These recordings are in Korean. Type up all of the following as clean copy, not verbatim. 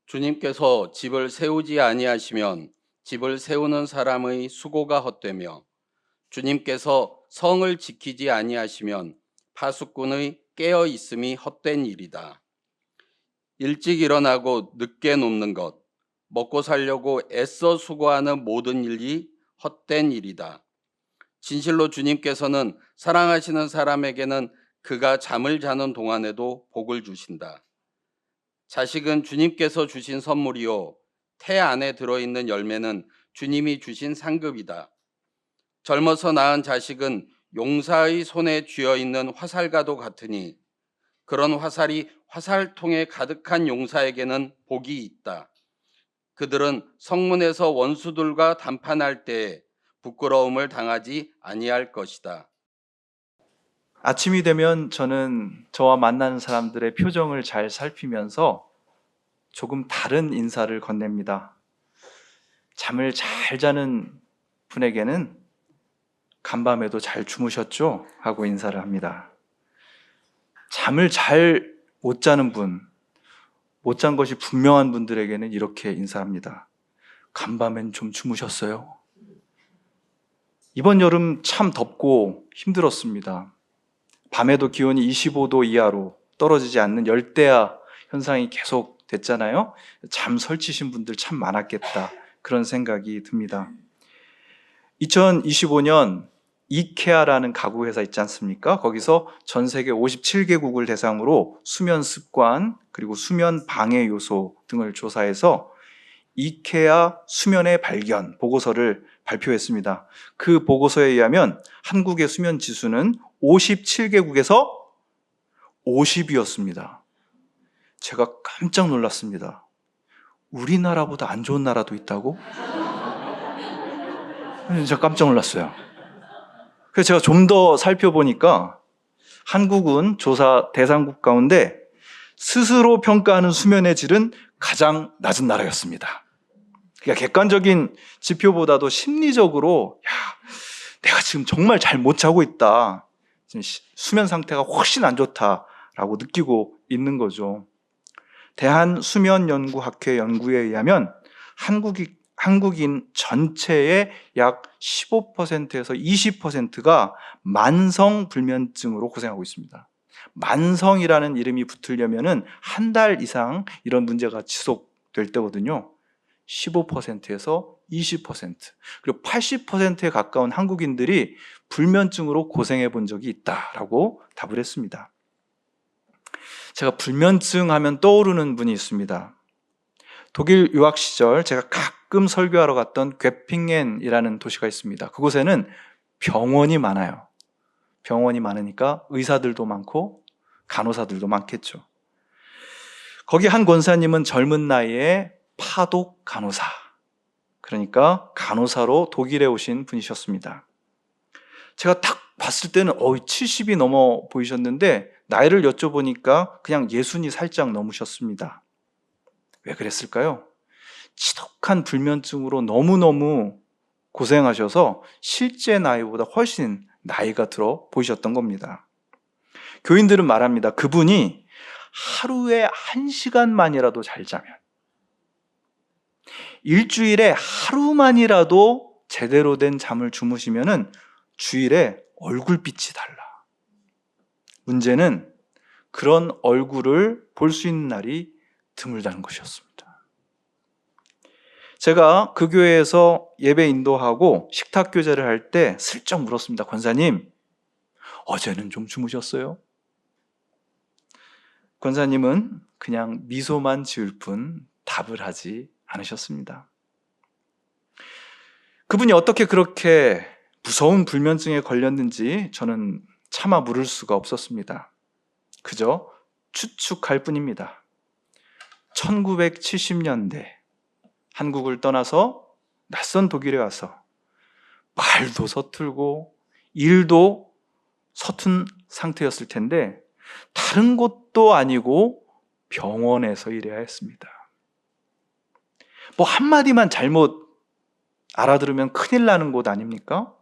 주님께서 집을 세우지 아니하시면 집을 세우는 사람의 수고가 헛되며 주님께서 성을 지키지 아니하시면 파수꾼의 깨어 있음이 헛된 일이다. 일찍 일어나고 늦게 눕는 것, 먹고 살려고 애써 수고하는 모든 일이 헛된 일이다. 진실로 주님께서는 사랑하시는 사람에게는 그가 잠을 자는 동안에도 복을 주신다. 자식은 주님께서 주신 선물이요, 태 안에 들어있는 열매는 주님이 주신 상급이다. 젊어서 낳은 자식은 용사의 손에 쥐어있는 화살과도 같으니 그런 화살이 화살통에 가득한 용사에게는 복이 있다. 그들은 성문에서 원수들과 담판할 때에 부끄러움을 당하지 아니할 것이다. 아침이 되면 저는 저와 만나는 사람들의 표정을 잘 살피면서 조금 다른 인사를 건넵니다. 잠을 잘 자는 분에게는 간밤에도 잘 주무셨죠? 하고 인사를 합니다. 잠을 잘 못 자는 분, 못 잔 것이 분명한 분들에게는 이렇게 인사합니다. 간밤엔 좀 주무셨어요? 이번 여름 참 덥고 힘들었습니다. 밤에도 기온이 25도 이하로 떨어지지 않는 열대야 현상이 계속 됐잖아요. 잠 설치신 분들 참 많았겠다, 그런 생각이 듭니다. 2025년 이케아라는 가구 회사 있지 않습니까? 거기서 전 세계 57개국을 대상으로 수면 습관 그리고 수면 방해 요소 등을 조사해서 이케아 수면의 발견 보고서를 발표했습니다. 그 보고서에 의하면 한국의 수면 지수는 57개국에서 50이었습니다. 제가 깜짝 놀랐습니다. 우리나라보다 안 좋은 나라도 있다고? 제가 깜짝 놀랐어요. 그래서 제가 좀 더 살펴보니까 한국은 조사 대상국 가운데 스스로 평가하는 수면의 질은 가장 낮은 나라였습니다. 그러니까 객관적인 지표보다도 심리적으로 내가 지금 정말 잘 못 자고 있다, 지금 수면 상태가 훨씬 안 좋다라고 느끼고 있는 거죠. 대한수면연구학회 연구에 의하면 한국인 전체의 약 15%에서 20%가 만성불면증으로 고생하고 있습니다. 만성이라는 이름이 붙으려면 한 달 이상 이런 문제가 지속될 때거든요. 15%에서 20%, 그리고 80%에 가까운 한국인들이 불면증으로 고생해 본 적이 있다라고 답을 했습니다. 제가 불면증 하면 떠오르는 분이 있습니다. 독일 유학 시절 제가 가끔 설교하러 갔던 괴핑겐이라는 도시가 있습니다. 그곳에는 병원이 많아요. 병원이 많으니까 의사들도 많고 간호사들도 많겠죠. 거기 한 권사님은 젊은 나이에 파독 간호사, 그러니까 간호사로 독일에 오신 분이셨습니다. 제가 딱 봤을 때는 70이 넘어 보이셨는데 나이를 여쭤보니까 그냥 60이 살짝 넘으셨습니다. 왜 그랬을까요? 지독한 불면증으로 너무너무 고생하셔서 실제 나이보다 훨씬 나이가 들어 보이셨던 겁니다. 교인들은 말합니다. 그분이 하루에 1시간만이라도 잘 자면, 일주일에 하루만이라도 제대로 된 잠을 주무시면 주일에 얼굴빛이 달라. 문제는 그런 얼굴을 볼 수 있는 날이 드물다는 것이었습니다. 제가 그 교회에서 예배 인도하고 식탁 교제를 할 때 슬쩍 물었습니다. 권사님, 어제는 좀 주무셨어요? 권사님은 그냥 미소만 지을 뿐 답을 하지 않으셨습니다. 그분이 어떻게 그렇게 무서운 불면증에 걸렸는지 저는 차마 물을 수가 없었습니다. 그저 추측할 뿐입니다. 1970년대 한국을 떠나서 낯선 독일에 와서 말도 서툴고 일도 서툰 상태였을 텐데 다른 곳도 아니고 병원에서 일해야 했습니다. 한마디만 잘못 알아들으면 큰일 나는 곳 아닙니까?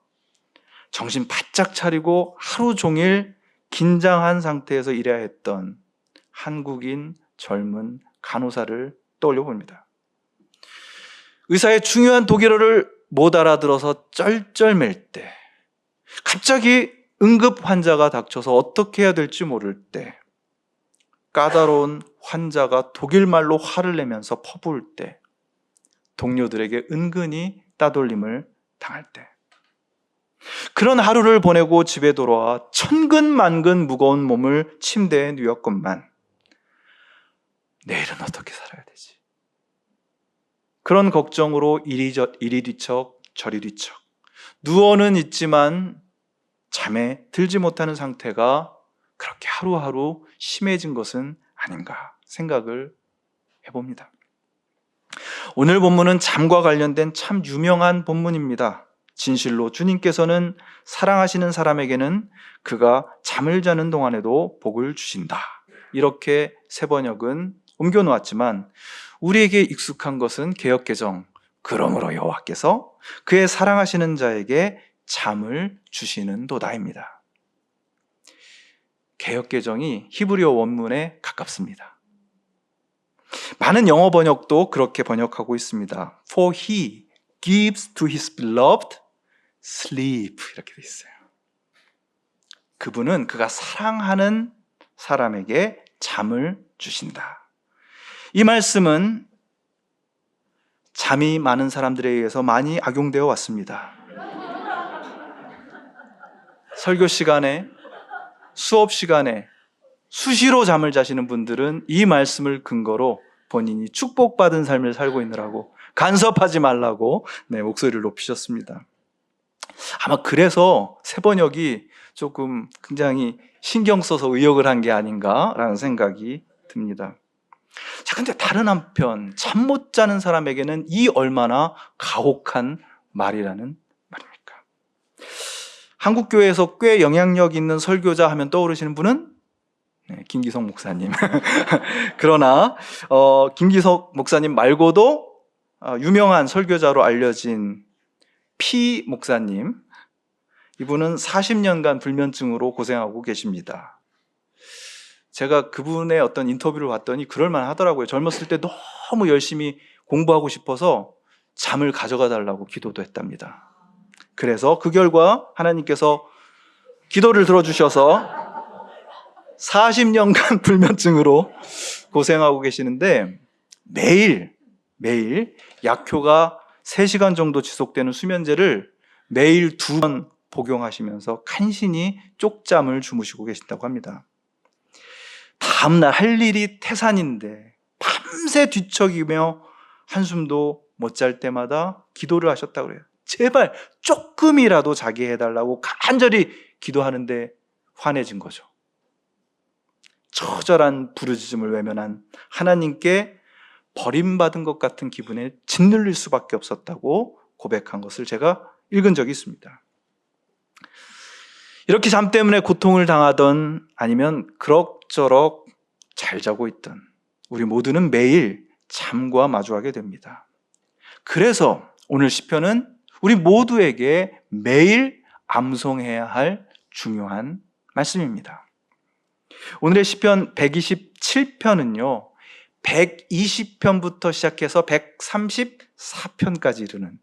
정신 바짝 차리고 하루 종일 긴장한 상태에서 일해야 했던 한국인 젊은 간호사를 떠올려 봅니다. 의사의 중요한 독일어를 못 알아들어서 쩔쩔맬 때, 갑자기 응급 환자가 닥쳐서 어떻게 해야 될지 모를 때, 까다로운 환자가 독일말로 화를 내면서 퍼부을 때, 동료들에게 은근히 따돌림을 당할 때, 그런 하루를 보내고 집에 돌아와 천근만근 무거운 몸을 침대에 누웠건만 내일은 어떻게 살아야 되지? 그런 걱정으로 이리 뒤척 저리 뒤척 누워는 있지만 잠에 들지 못하는 상태가 그렇게 하루하루 심해진 것은 아닌가 생각을 해봅니다. 오늘 본문은 잠과 관련된 참 유명한 본문입니다. 진실로 주님께서는 사랑하시는 사람에게는 그가 잠을 자는 동안에도 복을 주신다. 이렇게 새 번역은 옮겨놓았지만 우리에게 익숙한 것은 개역개정, 그러므로 여호와께서 그의 사랑하시는 자에게 잠을 주시는도다입니다. 개역개정이 히브리어 원문에 가깝습니다. 많은 영어 번역도 그렇게 번역하고 있습니다. For he gives to his beloved sleep 이렇게 돼 있어요. 그분은 그가 사랑하는 사람에게 잠을 주신다. 이 말씀은 잠이 많은 사람들에 의해서 많이 악용되어 왔습니다. 설교 시간에, 수업 시간에 수시로 잠을 자시는 분들은 이 말씀을 근거로 본인이 축복받은 삶을 살고 있느라고 간섭하지 말라고 목소리를 높이셨습니다. 아마 그래서 새 번역이 조금 굉장히 신경 써서 의역을 한 게 아닌가라는 생각이 듭니다. 자, 근데 다른 한편 잠 못 자는 사람에게는 이 얼마나 가혹한 말이라는 말입니까? 한국교회에서 꽤 영향력 있는 설교자 하면 떠오르시는 분은 김기석 목사님. 그러나 김기석 목사님 말고도 유명한 설교자로 알려진 피 목사님, 이분은 40년간 불면증으로 고생하고 계십니다. 제가 그분의 어떤 인터뷰를 봤더니 그럴만 하더라고요. 젊었을 때 너무 열심히 공부하고 싶어서 잠을 가져가 달라고 기도도 했답니다. 그래서 그 결과 하나님께서 기도를 들어주셔서 40년간 불면증으로 고생하고 계시는데 매일 약효가 3시간 정도 지속되는 수면제를 매일 2번 복용하시면서 간신히 쪽잠을 주무시고 계신다고 합니다. 다음날 할 일이 태산인데 밤새 뒤척이며 한숨도 못 잘 때마다 기도를 하셨다고 그래요. 제발 조금이라도 자게 해달라고 간절히 기도하는데 화내진 거죠. 처절한 부르짖음을 외면한 하나님께 버림받은 것 같은 기분에 짓눌릴 수밖에 없었다고 고백한 것을 제가 읽은 적이 있습니다. 이렇게 잠 때문에 고통을 당하던 아니면 그럭저럭 잘 자고 있던 우리 모두는 매일 잠과 마주하게 됩니다. 그래서 오늘 시편은 우리 모두에게 매일 암송해야 할 중요한 말씀입니다. 오늘의 시편 127편은요 120편부터 시작해서 134편까지 이르는,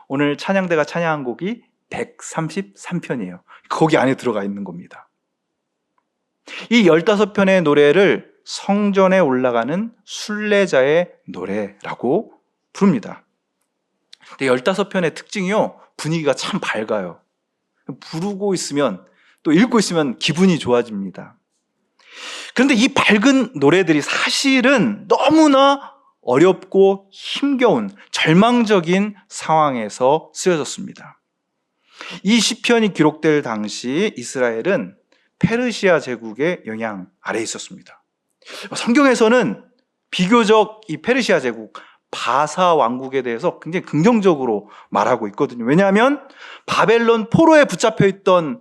오늘 찬양대가 찬양한 곡이 133편이에요. 거기 안에 들어가 있는 겁니다. 이 15편의 노래를 성전에 올라가는 순례자의 노래라고 부릅니다. 근데 15편의 특징이요, 분위기가 참 밝아요. 부르고 있으면, 또 읽고 있으면 기분이 좋아집니다. 그런데 이 밝은 노래들이 사실은 너무나 어렵고 힘겨운 절망적인 상황에서 쓰여졌습니다. 이 시편이 기록될 당시 이스라엘은 페르시아 제국의 영향 아래에 있었습니다. 성경에서는 비교적 이 페르시아 제국, 바사 왕국에 대해서 굉장히 긍정적으로 말하고 있거든요. 왜냐하면 바벨론 포로에 붙잡혀 있던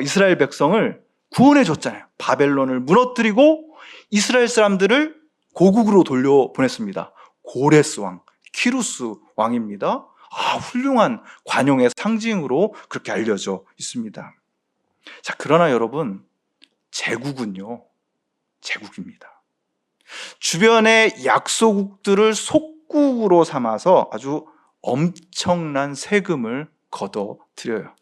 이스라엘 백성을 구원해 줬잖아요. 바벨론을 무너뜨리고 이스라엘 사람들을 고국으로 돌려보냈습니다. 고레스 왕, 키루스 왕입니다. 훌륭한 관용의 상징으로 그렇게 알려져 있습니다. 자, 그러나 여러분, 제국은요, 제국입니다. 주변의 약소국들을 속국으로 삼아서 아주 엄청난 세금을 걷어들여요.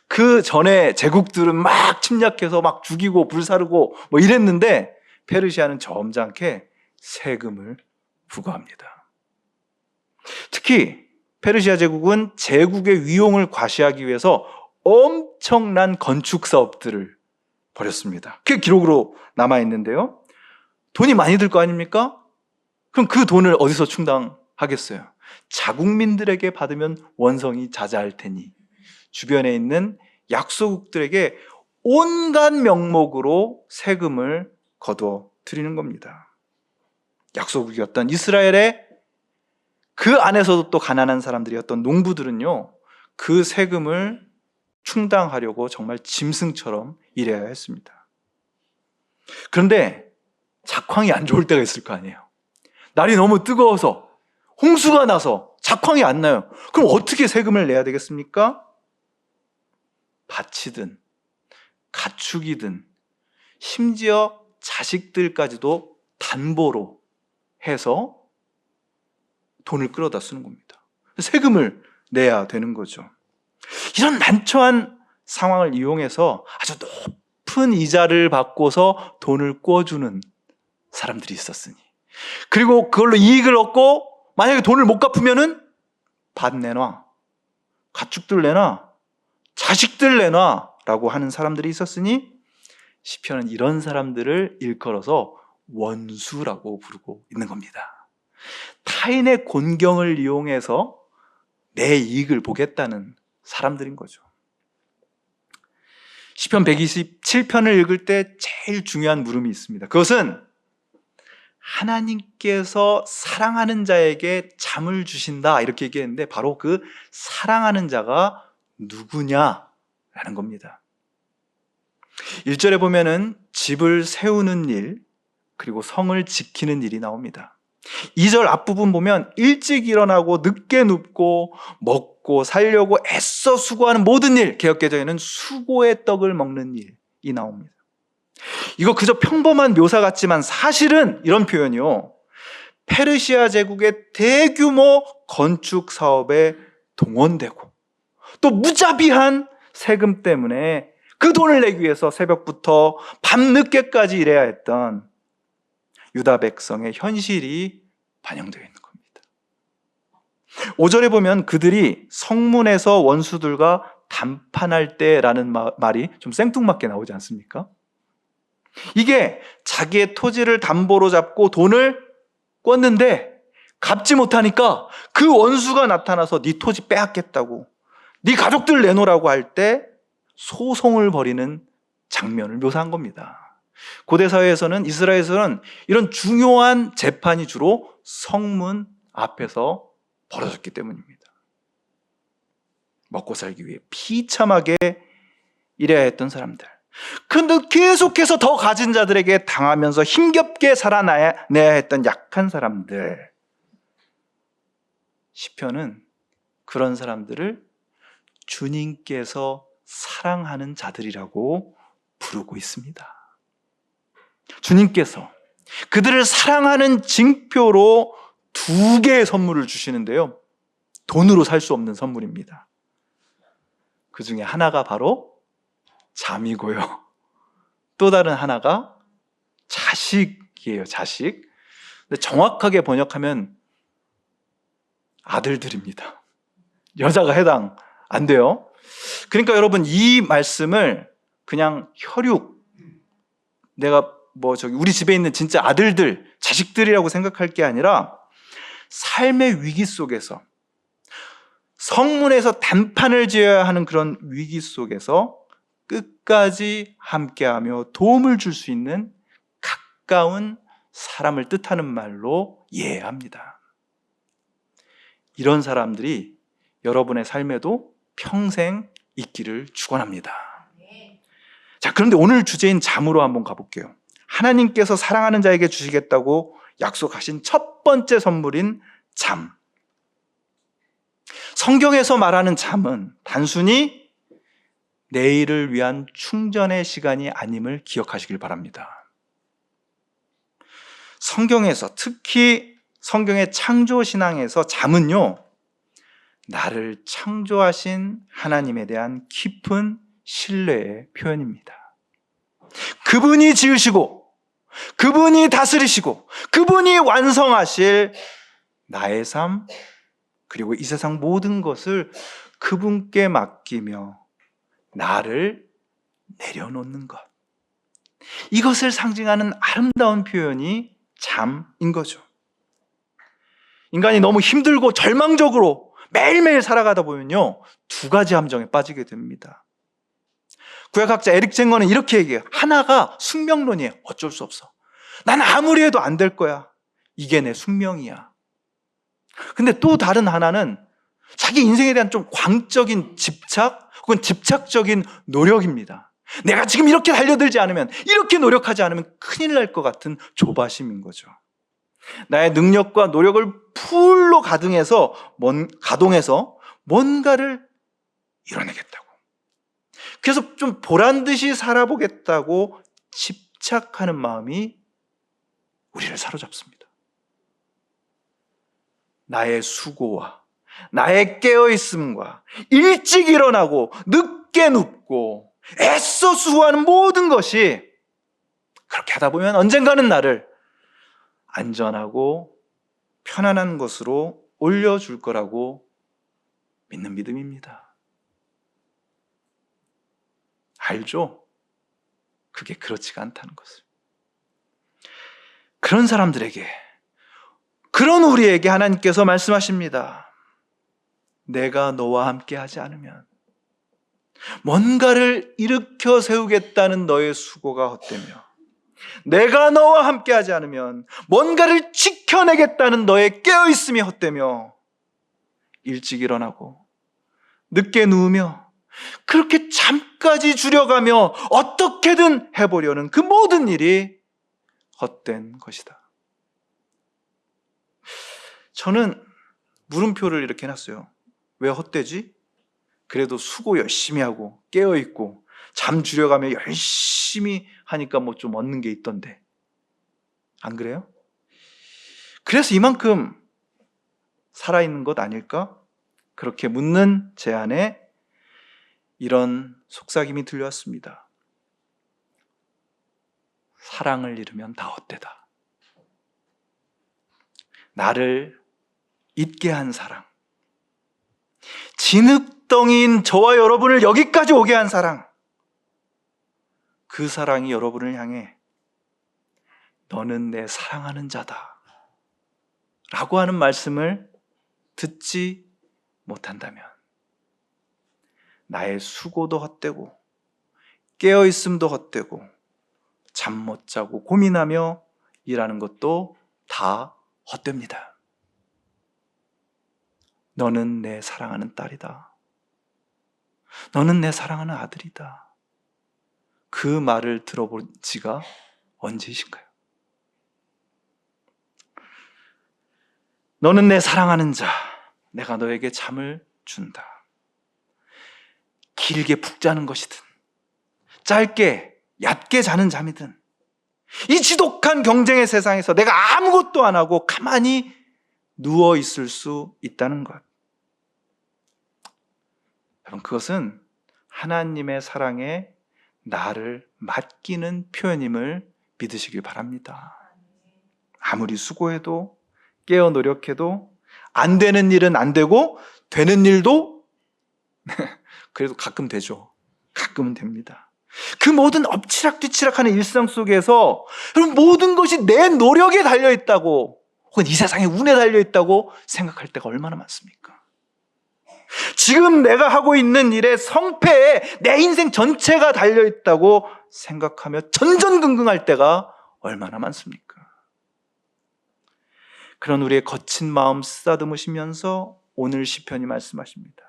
그 전에 제국들은 막 침략해서 막 죽이고 불사르고 뭐 이랬는데 페르시아는 점잖게 세금을 부과합니다. 특히 페르시아 제국은 제국의 위용을 과시하기 위해서 엄청난 건축 사업들을 벌였습니다. 그게 기록으로 남아있는데요. 돈이 많이 들 거 아닙니까? 그럼 그 돈을 어디서 충당하겠어요? 자국민들에게 받으면 원성이 자자할 테니 주변에 있는 약소국들에게 온갖 명목으로 세금을 거둬 드리는 겁니다. 약소국이었던 이스라엘의 그 안에서도 또 가난한 사람들이었던 농부들은요, 그 세금을 충당하려고 정말 짐승처럼 일해야 했습니다. 그런데 작황이 안 좋을 때가 있을 거 아니에요. 날이 너무 뜨거워서 홍수가 나서 작황이 안 나요. 그럼 어떻게 세금을 내야 되겠습니까? 밭이든 가축이든 심지어 자식들까지도 담보로 해서 돈을 끌어다 쓰는 겁니다. 세금을 내야 되는 거죠. 이런 난처한 상황을 이용해서 아주 높은 이자를 받고서 돈을 꿔주는 사람들이 있었으니, 그리고 그걸로 이익을 얻고 만약에 돈을 못 갚으면은 밭 내놔, 가축들 내놔, 자식들 내놔 라고 하는 사람들이 있었으니 시편은 이런 사람들을 일컬어서 원수라고 부르고 있는 겁니다. 타인의 곤경을 이용해서 내 이익을 보겠다는 사람들인 거죠. 시편 127편을 읽을 때 제일 중요한 물음이 있습니다. 그것은 하나님께서 사랑하는 자에게 잠을 주신다 이렇게 얘기했는데 바로 그 사랑하는 자가 누구냐라는 겁니다. 1절에 보면은 집을 세우는 일, 그리고 성을 지키는 일이 나옵니다. 2절 앞부분 보면 일찍 일어나고 늦게 눕고 먹고 살려고 애써 수고하는 모든 일, 개역개정에는 수고의 떡을 먹는 일이 나옵니다. 이거 그저 평범한 묘사 같지만 사실은 이런 표현이요, 페르시아 제국의 대규모 건축 사업에 동원되고 또 무자비한 세금 때문에 그 돈을 내기 위해서 새벽부터 밤늦게까지 일해야 했던 유다 백성의 현실이 반영되어 있는 겁니다. 5절에 보면 그들이 성문에서 원수들과 담판할 때라는 말이 좀 생뚱맞게 나오지 않습니까? 이게 자기의 토지를 담보로 잡고 돈을 꿨는데 갚지 못하니까 그 원수가 나타나서 네 토지 빼앗겠다고, 네 가족들 내놓으라고 할 때 소송을 벌이는 장면을 묘사한 겁니다. 고대 사회에서는, 이스라엘에서는 이런 중요한 재판이 주로 성문 앞에서 벌어졌기 때문입니다. 먹고 살기 위해 비참하게 일해야 했던 사람들, 그런데 계속해서 더 가진 자들에게 당하면서 힘겹게 살아내야 했던 약한 사람들, 시편은 그런 사람들을 주님께서 사랑하는 자들이라고 부르고 있습니다. 주님께서 그들을 사랑하는 징표로 2개의 선물을 주시는데요, 돈으로 살 수 없는 선물입니다. 그 중에 하나가 바로 잠이고요, 또 다른 하나가 자식이에요. 자식. 근데 정확하게 번역하면 아들들입니다. 여자가 해당 안 돼요. 그러니까 여러분, 이 말씀을 그냥 혈육, 내가 우리 집에 있는 진짜 아들들, 자식들이라고 생각할 게 아니라 삶의 위기 속에서, 성문에서 단판을 지어야 하는 그런 위기 속에서 끝까지 함께하며 도움을 줄 수 있는 가까운 사람을 뜻하는 말로 이해합니다. 이런 사람들이 여러분의 삶에도 평생 있기를 축원합니다. 자, 그런데 오늘 주제인 잠으로 한번 가볼게요. 하나님께서 사랑하는 자에게 주시겠다고 약속하신 첫 번째 선물인 잠. 성경에서 말하는 잠은 단순히 내일을 위한 충전의 시간이 아님을 기억하시길 바랍니다. 성경에서, 특히 성경의 창조신앙에서 잠은요, 나를 창조하신 하나님에 대한 깊은 신뢰의 표현입니다. 그분이 지으시고, 그분이 다스리시고, 그분이 완성하실 나의 삶, 그리고 이 세상 모든 것을 그분께 맡기며 나를 내려놓는 것. 이것을 상징하는 아름다운 표현이 잠인 거죠. 인간이 너무 힘들고 절망적으로 매일매일 살아가다 보면요, 두 가지 함정에 빠지게 됩니다. 구약학자 에릭 쟁거는 이렇게 얘기해요. 하나가 숙명론이에요. 어쩔 수 없어. 난 아무리 해도 안 될 거야. 이게 내 숙명이야. 근데 또 다른 하나는 자기 인생에 대한 좀 광적인 집착 혹은 집착적인 노력입니다. 내가 지금 이렇게 달려들지 않으면, 이렇게 노력하지 않으면 큰일 날 것 같은 조바심인 거죠. 나의 능력과 노력을 풀로 가동해서 뭔가를 이뤄내겠다고. 그래서 좀 보란듯이 살아보겠다고 집착하는 마음이 우리를 사로잡습니다. 나의 수고와 나의 깨어있음과 일찍 일어나고 늦게 눕고 애써 수고하는 모든 것이 그렇게 하다 보면 언젠가는 나를 안전하고 편안한 것으로 올려줄 거라고 믿는 믿음입니다. 알죠? 그게 그렇지가 않다는 것을. 그런 사람들에게, 그런 우리에게 하나님께서 말씀하십니다. 내가 너와 함께 하지 않으면, 뭔가를 일으켜 세우겠다는 너의 수고가 헛되며, 내가 너와 함께 하지 않으면 뭔가를 지켜내겠다는 너의 깨어있음이 헛되며, 일찍 일어나고 늦게 누우며 그렇게 잠까지 줄여가며 어떻게든 해보려는 그 모든 일이 헛된 것이다. 저는 물음표를 이렇게 해놨어요. 왜 헛되지? 그래도 수고 열심히 하고 깨어있고 잠 줄여가며 열심히 하니까 뭐 좀 얻는 게 있던데, 안 그래요? 그래서 이만큼 살아있는 것 아닐까? 그렇게 묻는 제 안에 이런 속삭임이 들려왔습니다. 사랑을 잃으면 다 헛되다. 나를 잊게 한 사랑, 진흙덩이인 저와 여러분을 여기까지 오게 한 사랑, 그 사랑이 여러분을 향해 너는 내 사랑하는 자다 라고 하는 말씀을 듣지 못한다면 나의 수고도 헛되고 깨어있음도 헛되고 잠 못 자고 고민하며 일하는 것도 다 헛됩니다. 너는 내 사랑하는 딸이다. 너는 내 사랑하는 아들이다. 그 말을 들어본 지가 언제이신가요? 너는 내 사랑하는 자, 내가 너에게 잠을 준다. 길게 푹 자는 것이든 짧게 얕게 자는 잠이든, 이 지독한 경쟁의 세상에서 내가 아무것도 안 하고 가만히 누워 있을 수 있다는 것. 여러분, 그것은 하나님의 사랑에 나를 맡기는 표현임을 믿으시길 바랍니다. 아무리 수고해도 깨어 노력해도 안 되는 일은 안 되고 되는 일도 그래도 가끔 되죠. 가끔은 됩니다. 그 모든 엎치락뒤치락하는 일상 속에서 여러분, 모든 것이 내 노력에 달려있다고 혹은 이 세상의 운에 달려있다고 생각할 때가 얼마나 많습니까? 지금 내가 하고 있는 일의 성패에 내 인생 전체가 달려있다고 생각하며 전전긍긍할 때가 얼마나 많습니까? 그런 우리의 거친 마음 쓰다듬으시면서 오늘 시편이 말씀하십니다.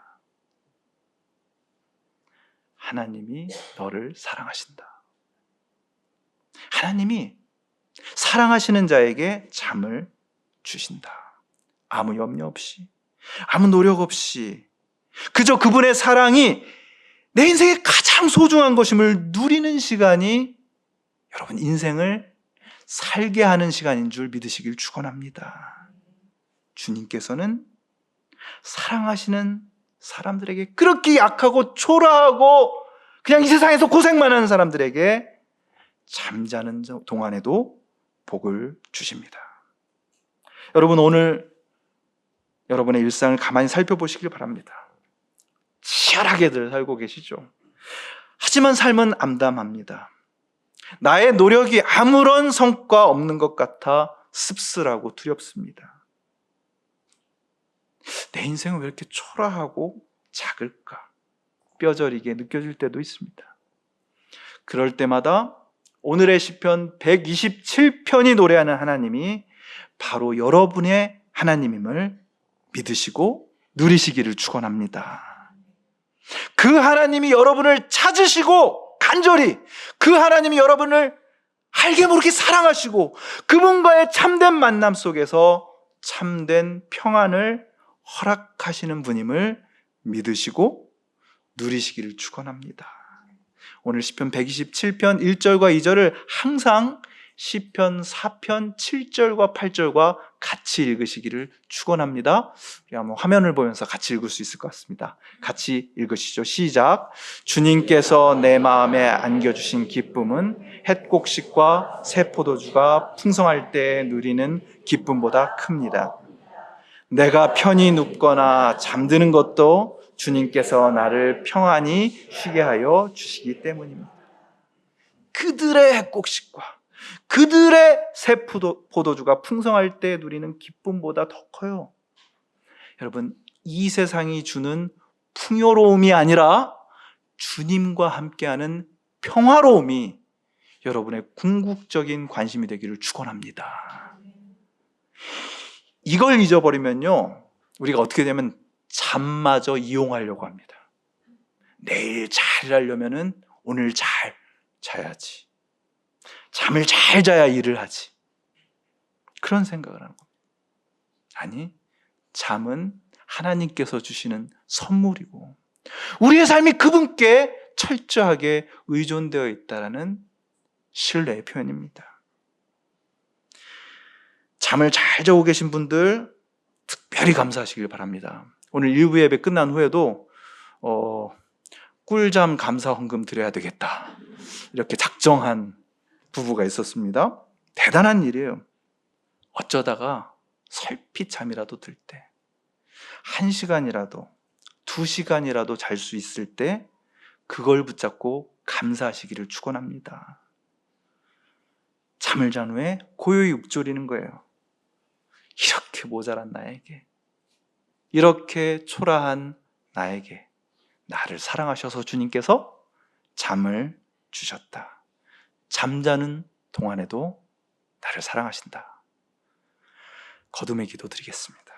하나님이 너를 사랑하신다. 하나님이 사랑하시는 자에게 잠을 주신다. 아무 염려 없이, 아무 노력 없이, 그저 그분의 사랑이 내 인생의 가장 소중한 것임을 누리는 시간이 여러분 인생을 살게 하는 시간인 줄 믿으시길 축원합니다. 주님께서는 사랑하시는 사람들에게, 그렇게 약하고 초라하고 그냥 이 세상에서 고생만 하는 사람들에게 잠자는 동안에도 복을 주십니다. 여러분, 오늘 여러분의 일상을 가만히 살펴보시길 바랍니다. 치열하게들 살고 계시죠? 하지만 삶은 암담합니다. 나의 노력이 아무런 성과 없는 것 같아 씁쓸하고 두렵습니다. 내 인생은 왜 이렇게 초라하고 작을까? 뼈저리게 느껴질 때도 있습니다. 그럴 때마다 오늘의 시편 127편이 노래하는 하나님이 바로 여러분의 하나님임을 믿으시고 누리시기를 축원합니다. 그 하나님이 여러분을 찾으시고 간절히 그 하나님이 여러분을 알게 모르게 사랑하시고 그분과의 참된 만남 속에서 참된 평안을 허락하시는 분임을 믿으시고 누리시기를 축원합니다. 오늘 시편 127편 1절과 2절을 항상 시편 4편 7절과 8절과 같이 읽으시기를 축원합니다. 우리 한번 화면을 보면서 같이 읽을 수 있을 것 같습니다. 같이 읽으시죠. 시작. 주님께서 내 마음에 안겨주신 기쁨은 햇곡식과 새 포도주가 풍성할 때 누리는 기쁨보다 큽니다. 내가 편히 눕거나 잠드는 것도 주님께서 나를 평안히 쉬게 하여 주시기 때문입니다. 그들의 햇곡식과 그들의 새 포도주가 풍성할 때 누리는 기쁨보다 더 커요. 여러분, 이 세상이 주는 풍요로움이 아니라 주님과 함께하는 평화로움이 여러분의 궁극적인 관심이 되기를 축원합니다. 이걸 잊어버리면요, 우리가 어떻게 되면 잠마저 이용하려고 합니다. 내일 잘 일하려면은 오늘 잘 자야지. 잠을 잘 자야 일을 하지. 그런 생각을 하는 겁니다. 아니, 잠은 하나님께서 주시는 선물이고 우리의 삶이 그분께 철저하게 의존되어 있다는 신뢰의 표현입니다. 잠을 잘 자고 계신 분들 특별히 감사하시길 바랍니다. 오늘 일부 예배 끝난 후에도 꿀잠 감사 헌금 드려야 되겠다, 이렇게 작정한 부부가 있었습니다. 대단한 일이에요. 어쩌다가 설핏 잠이라도 들 때, 1시간이라도 2시간이라도 잘 수 있을 때 그걸 붙잡고 감사하시기를 축원합니다. 잠을 잔 후에 고요히 읊조리는 거예요. 이렇게 모자란 나에게, 이렇게 초라한 나에게 나를 사랑하셔서 주님께서 잠을 주셨다. 잠자는 동안에도 나를 사랑하신다. 거듭의 기도 드리겠습니다.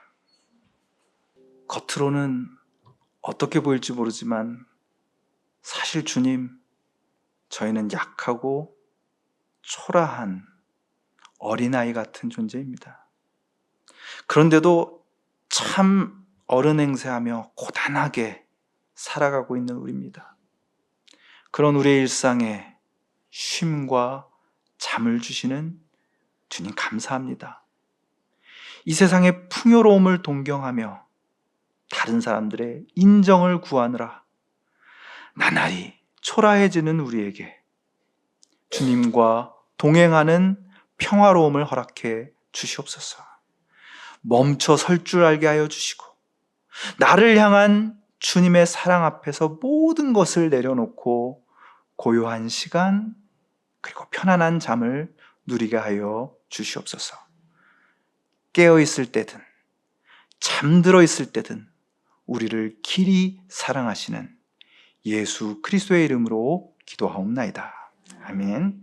겉으로는 어떻게 보일지 모르지만 사실 주님, 저희는 약하고 초라한 어린아이 같은 존재입니다. 그런데도 참 어른 행세하며 고단하게 살아가고 있는 우리입니다. 그런 우리의 일상에 쉼과 잠을 주시는 주님 감사합니다. 이 세상의 풍요로움을 동경하며 다른 사람들의 인정을 구하느라 나날이 초라해지는 우리에게 주님과 동행하는 평화로움을 허락해 주시옵소서. 멈춰 설 줄 알게 하여 주시고 나를 향한 주님의 사랑 앞에서 모든 것을 내려놓고 고요한 시간 그리고 편안한 잠을 누리게 하여 주시옵소서. 깨어 있을 때든 잠들어 있을 때든 우리를 길이 사랑하시는 예수 그리스도의 이름으로 기도하옵나이다. 아멘.